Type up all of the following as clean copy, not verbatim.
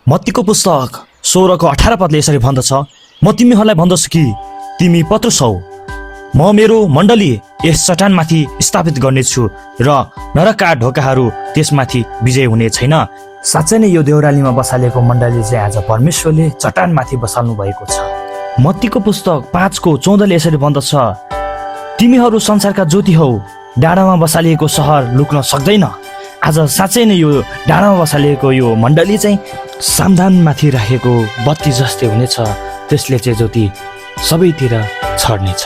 मत्तीको पुस्तक 16को 18 पदले यसरी भन्दछ, म तिमीहरूलाई भन्दछु कि तिमी पत्रुस हौ, म मेरो मण्डली यस चट्टानमाथि स्थापित गर्नेछु र नरकका ढोकाहरू त्यसमाथि विजय हुने छैन। साँच्चै नै यो देउरालीमा बसालेको मण्डली चाहिँ आज परमेश्वरले चट्टानमाथि बसाल्नु भएको छ। मत्तीको पुस्तक 5को 14ले यसरी भन्दछ, तिमीहरू संसारका ज्योति हौ, डाँडामा बसालिएको सहर लुक्न सक्दैन। आज साँच्चै नै यो डाँडामा बसालिएको यो मण्डली चाहिँ सामधानमाथि राखेको बत्ती जस्तै हुनेछ, त्यसले चाहिँ ज्योति सबैतिर छर्नेछ।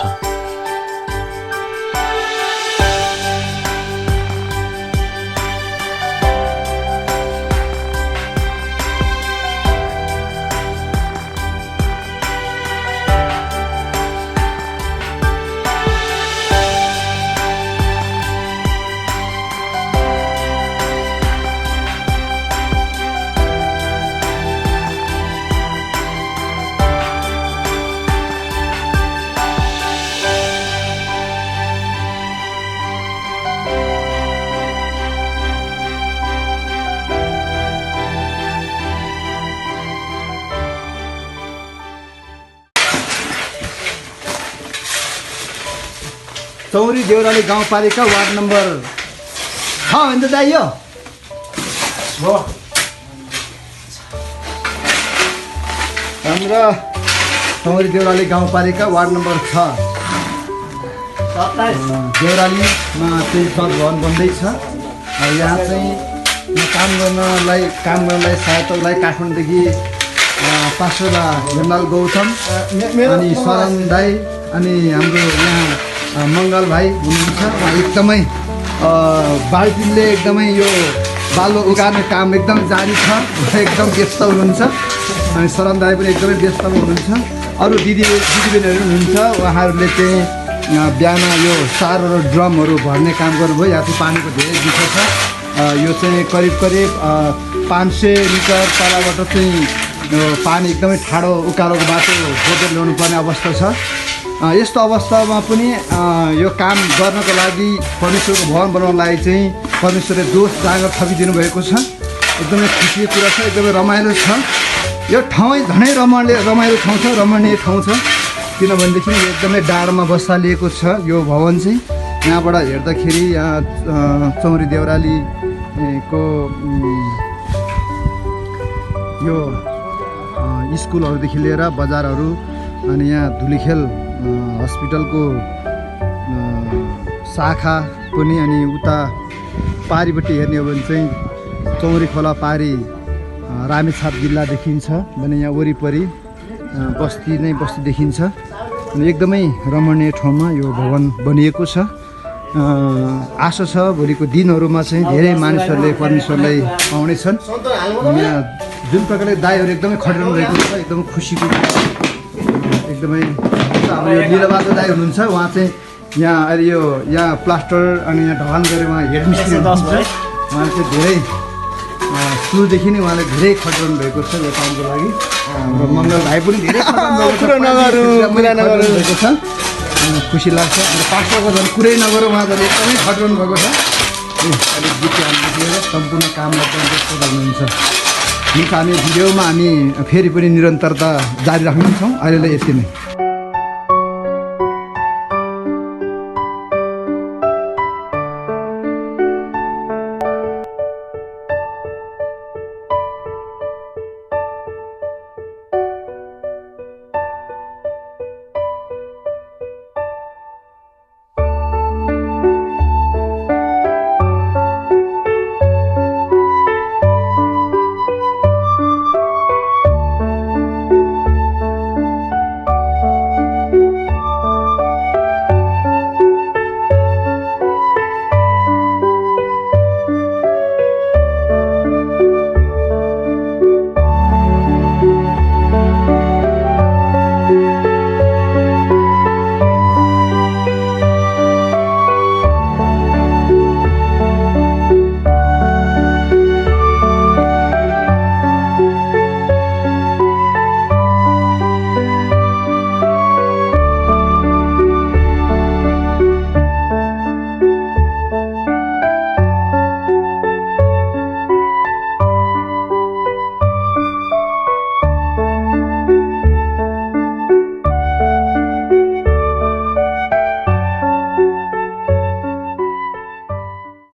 चौरी देउराली गाउँपालिका वार्ड नम्बर 6 हो नि त दाइ यो हो। हाम्रो चौरी देउराली गाउँपालिका वार्ड नम्बर 6 देउरालीमा चाहिँ चर्च भवन बन्दैछ। यहाँ चाहिँ काम गर्नलाई सहायतालाई काठमाडौँदेखि पास्टरबा हेमलाल गौतम अनि शरण दाई अनि हाम्रो यहाँ मङ्गल भाइ हुनुहुन्छ। उहाँ एकदमै बाल्टिनले एकदमै यो बालुवा उगार्ने काम एकदम जारी छ, एकदम व्यस्त हुनुहुन्छ। अनि शरण दाई पनि एकदमै व्यस्त हुनुहुन्छ। अरू दिदीबहिनीहरू हुनुहुन्छ, उहाँहरूले चाहिँ बिहान यो सार र ड्रमहरू भर्ने काम गर्नुभयो। यहाँ चाहिँ पानीको धेरै दुःख छ। यो चाहिँ करिब 500 मिटर तलबाट चाहिँ पानी एकदमै ठाडो उकालोको बाटो बोकेर ल्याउनु पर्ने अवस्था छ। यस्तो अवस्थामा पनि यो काम गर्नको लागि परमेश्वरको भवन बनाउनको लागि चाहिँ परमेश्वरले जोस जाँगर थपिदिनु भएको छ। एकदमै खुसीको कुरा छ, एकदमै रमाइलो छ। यो ठाउँ झनै रमाइलो ठाउँ छ, रमणीय ठाउँ छ। किनभनेदेखि एकदमै डाँडामा बसालिएको छ यो भवन चाहिँ। यहाँबाट हेर्दाखेरि यहाँ चौरी देउरालीको यो स्कुलहरूदेखि लिएर बजारहरू अनि यहाँ धुलीखेल हस्पिटलको शाखा पनि अनि उता पारिपट्टि हेर्ने हो भने चाहिँ चौरी खोला पारी रामेछाप जिल्ला देखिन्छ भने यहाँ वरिपरि बस्ती देखिन्छ। अनि एकदमै रमणीय ठाउँमा यो भवन बनिएको छ। आशा छ भोलिको दिनहरूमा चाहिँ धेरै मानिसहरूले परमेश्वरलाई पाउनेछन्। यहाँ जुन प्रकारले दाइहरू एकदमै खटिरहनु भएको छ, एकदमै खुसीको एकदमै अब यो लीलाबहादुर दाइ हुनुहुन्छ। उहाँ चाहिँ यहाँ अहिले यहाँ प्लास्टर अनि यहाँ ढलान गरेर उहाँ हेड मिस्त्री हुनुहुन्छ। उहाँले चाहिँ धेरै सुरुदेखि नै उहाँले धेरै खटिरहनु भएको छ यो कामको लागि। र मङ्गल भाइ पनि धेरै भएको छ, खुसी लाग्छ। अन्त पास्टरको झन् कुरै नगर उहाँ झन् एकदमै खटिरहनु भएको छ। अलिक गीत लिएर सम्पूर्ण कामलाई व्यस्त गर्नुहुन्छ। हुन्छ, हामी भिडियोमा हामी फेरि पनि निरन्तरता जारी राख्नेछौँ। अहिलेलाई यति नै।